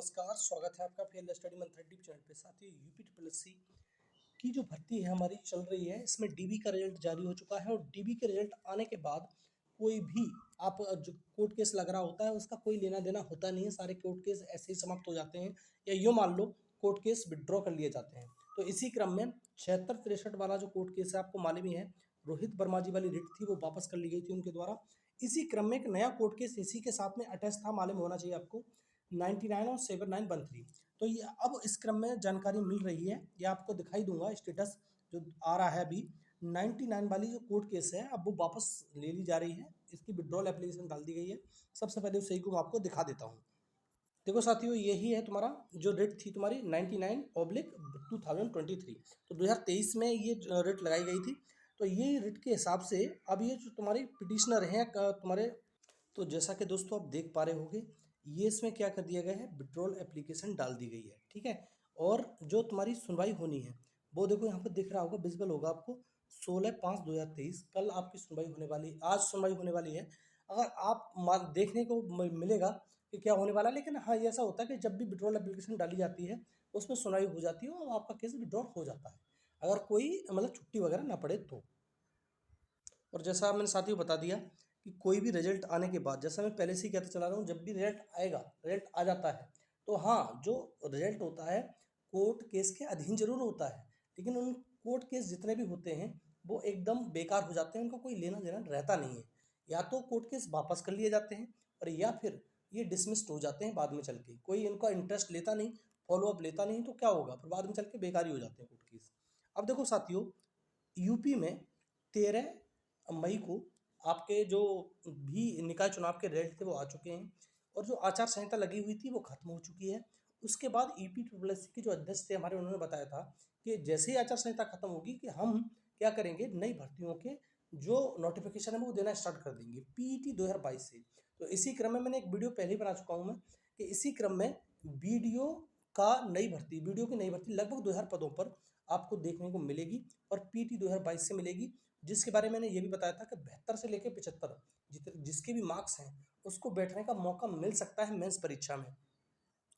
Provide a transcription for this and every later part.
नमस्कार, स्वागत है आपका फील्ड स्टडी मंथन यूट्यूब चैनल पे। साथियों, यूपी ट्रिपल एस सी की जो भर्ती है हमारी चल रही है, इसमें डीबी का रिजल्ट जारी हो चुका है और डीबी के रिजल्ट आने के बाद कोई भी आप जो कोर्ट केस लग रहा होता है उसका कोई लेना देना होता नहीं है। सारे कोर्ट केस ऐसे ही समाप्त हो जाते हैं, या यूँ मान लो कोर्ट केस विड्रॉ कर लिए जाते हैं। तो इसी क्रम में 76-63 वाला जो कोर्ट केस है, आपको मालूम ही है, रोहित वर्मा जी वाली रिट थी, वो वापस कर ली गई थी उनके द्वारा। इसी क्रम में एक नया कोर्ट केस इसी के साथ में अटैच था, मालूम होना चाहिए आपको, 99 और 7913। तो ये अब इस क्रम में जानकारी मिल रही है, ये आपको दिखाई दूंगा स्टेटस जो आ रहा है अभी। 99 वाली जो कोर्ट केस है, अब वो वापस ले ली जा रही है, इसकी विड्रॉल एप्लीकेशन डाल दी गई है। सबसे पहले उसे को आपको दिखा देता हूँ। देखो साथियों, यही है तुम्हारा जो रेट थी तुम्हारी 99/2023। तो 2023 में ये रेट लगाई गई थी। तो ये रेट के हिसाब से अब ये जो तुम्हारी पिटिशनर हैं तुम्हारे, तो जैसा कि दोस्तों आप देख पा रहे होंगे, ये इसमें क्या कर दिया गया है, विड्रॉल एप्लीकेशन डाल दी गई है, ठीक है। और जो तुम्हारी सुनवाई होनी है वो देखो यहाँ पर दिख रहा होगा, विजिबल होगा आपको, 16/5/2023 कल आपकी सुनवाई होने वाली, आज सुनवाई होने वाली है। अगर आप देखने को मिलेगा कि क्या होने वाला है, लेकिन हाँ ये ऐसा होता है कि जब भी विड्रॉल एप्लीकेशन डाली जाती है उसमें सुनवाई हो जाती है और आपका केस विड्रॉल हो जाता है, अगर कोई मतलब छुट्टी वगैरह ना पड़े तो। और जैसा मैंने साथियों बता दिया कि कोई भी रिजल्ट आने के बाद, जैसा मैं पहले से ही कहता चला रहा हूँ, जब भी रिजल्ट आएगा, रिजल्ट आ जाता है, तो हाँ जो रिजल्ट होता है कोर्ट केस के अधीन जरूर होता है, लेकिन उन कोर्ट केस जितने भी होते हैं वो एकदम बेकार हो जाते हैं, उनका कोई लेना देना रहता नहीं है। या तो कोर्ट केस वापस कर लिए जाते हैं, और या फिर ये डिसमिस्ड हो जाते हैं बाद में चल के, कोई इनका इंटरेस्ट लेता नहीं, फॉलोअप लेता नहीं, तो क्या होगा फिर बाद में चल के बेकार ही हो जाते हैं कोर्ट केस। अब देखो साथियों, यूपी में 13 मई को आपके जो भी निकाय चुनाव के रिजल्ट थे वो आ चुके हैं, और जो आचार संहिता लगी हुई थी वो खत्म हो चुकी है। उसके बाद ईपी ट्रिपल एस के जो अध्यक्ष थे हमारे, उन्होंने बताया था कि जैसे ही आचार संहिता खत्म होगी कि हम क्या करेंगे, नई भर्तियों के जो नोटिफिकेशन है वो देना स्टार्ट कर देंगे पीईटी 2022 से। तो इसी क्रम में मैंने एक वीडियो पहले ही बना चुका हूँ मैं, कि इसी क्रम में वीडियो का नई भर्ती, वीडियो की नई भर्ती लगभग 2000 पदों पर आपको देखने को मिलेगी, और पीटी 2022 से मिलेगी, जिसके बारे में मैंने ये भी बताया था कि 72 से लेकर 75 जिसके भी मार्क्स हैं उसको बैठने का मौका मिल सकता है मेंस परीक्षा में,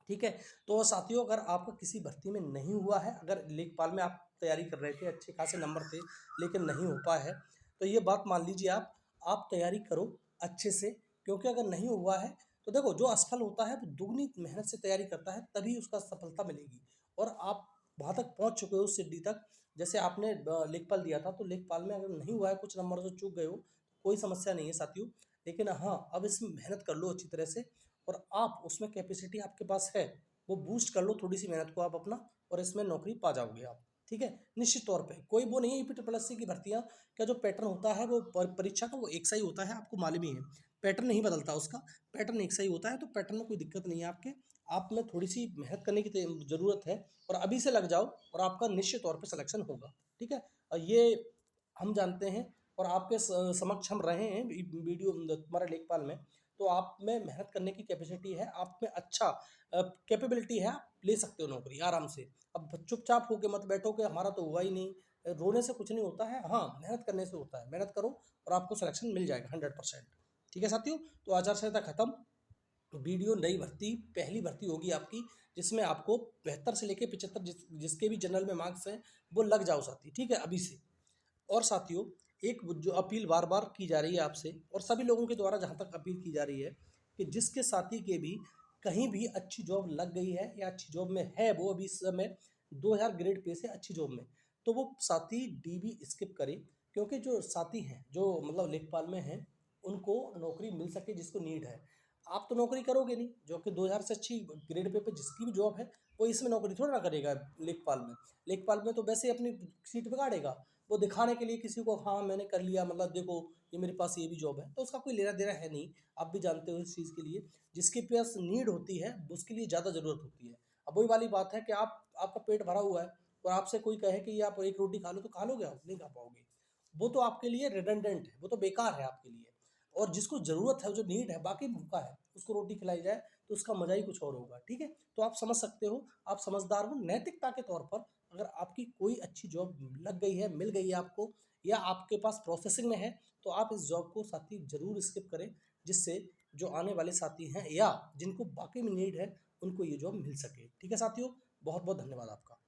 ठीक है। तो साथियों, अगर आपका किसी भर्ती में नहीं हुआ है, अगर लेखपाल में आप तैयारी कर रहे थे, अच्छे खासे नंबर थे लेकिन नहीं हो पाया है, तो ये बात मान लीजिए आप तैयारी करो अच्छे से, क्योंकि अगर नहीं हुआ है तो देखो, जो असफल होता है वो दुगनी मेहनत से तैयारी करता है, तभी उसका सफलता मिलेगी। और आप वहाँ तक पहुँच चुके हो उस सीढ़ी तक, जैसे आपने लेखपाल दिया था, तो लेखपाल में अगर नहीं हुआ है, कुछ नंबर से चूक गए हो, कोई समस्या नहीं है साथियों। लेकिन हाँ, अब इसमें मेहनत कर लो अच्छी तरह से, और आप उसमें कैपेसिटी आपके पास है, वो बूस्ट कर लो थोड़ी सी मेहनत को आप अपना, और इसमें नौकरी पा जाओगे आप, ठीक है। निश्चित तौर पे कोई वो नहीं है, ईपी ट्रिपल एस सी की भर्तियाँ का जो पैटर्न होता है वो परीक्षा का वो एक सा ही होता है, आपको मालूम ही है, पैटर्न नहीं बदलता, उसका पैटर्न एक सा ही होता है। तो पैटर्न में कोई दिक्कत नहीं है आपके, आप में थोड़ी सी मेहनत करने की ज़रूरत है, और अभी से लग जाओ और आपका निश्चित तौर पर सिलेक्शन होगा, ठीक है। और ये हम जानते हैं, और आपके समक्ष हम रहे हैं वीडियो तुम्हारे लेखपाल में, तो आप में मेहनत करने की कैपेसिटी है, आप में अच्छा कैपेबिलिटी है, आप ले सकते हो नौकरी आराम से। अब चुपचाप होके मत बैठो कि हमारा तो हुआ ही नहीं, रोने से कुछ नहीं होता है, हाँ मेहनत करने से होता है। मेहनत करो और आपको सिलेक्शन मिल जाएगा 100%, ठीक है साथियों। तो आचार संहिता खत्म, वीडियो नई भर्ती, पहली भर्ती होगी आपकी, जिसमें आपको 72 से लेकर 75 जिसके भी जनरल में मार्क्स हैं वो लग जाओ साथी, ठीक है, अभी से। और साथियों, एक जो अपील बार बार की जा रही है आपसे और सभी लोगों के द्वारा, जहाँ तक अपील की जा रही है, कि जिसके साथी के भी कहीं भी अच्छी जॉब लग गई है या अच्छी जॉब में है, वो अभी इस समय 2000 ग्रेड पे से अच्छी जॉब में, तो वो साथी डीबी स्किप करे, क्योंकि जो साथी हैं जो मतलब लेखपाल में हैं, उनको नौकरी मिल सके जिसको नीड है। आप तो नौकरी करोगे नहीं, जो कि 2000 से अच्छी ग्रेड पे जिसकी भी जॉब है, वो इसमें नौकरी थोड़ा ना करेगा लेखपाल में। लेखपाल में तो वैसे ही अपनी सीट बिगाड़ेगा, वो दिखाने के लिए किसी को, हाँ मैंने कर लिया, मतलब देखो ये मेरे पास ये भी जॉब है, तो उसका कोई लेना देना है नहीं। आप भी जानते हो इस चीज़ के लिए, जिसके पास नीड होती है उसके लिए ज़्यादा ज़रूरत होती है। अब वही वाली बात है कि आपका पेट भरा हुआ है, और आपसे कोई कहे कि ये आप एक रोटी खा लो, तो खा लोगे? आप नहीं खा पाओगे। वो तो आपके लिए रिडंडेंट है, वो तो बेकार है आपके लिए। और जिसको ज़रूरत है, जो नीड है, बाकी भूखा है, उसको रोटी खिलाई जाए तो उसका मज़ा ही कुछ और होगा, ठीक है। तो आप समझ सकते हो, आप समझदार हो। नैतिकता के तौर पर अगर आपकी कोई अच्छी जॉब लग गई है, मिल गई है आपको, या आपके पास प्रोसेसिंग में है, तो आप इस जॉब को साथी ज़रूर स्किप करें, जिससे जो आने वाले साथी हैं या जिनको वाकई में नीड है, उनको ये जॉब मिल सके। ठीक है साथियों, बहुत बहुत धन्यवाद आपका।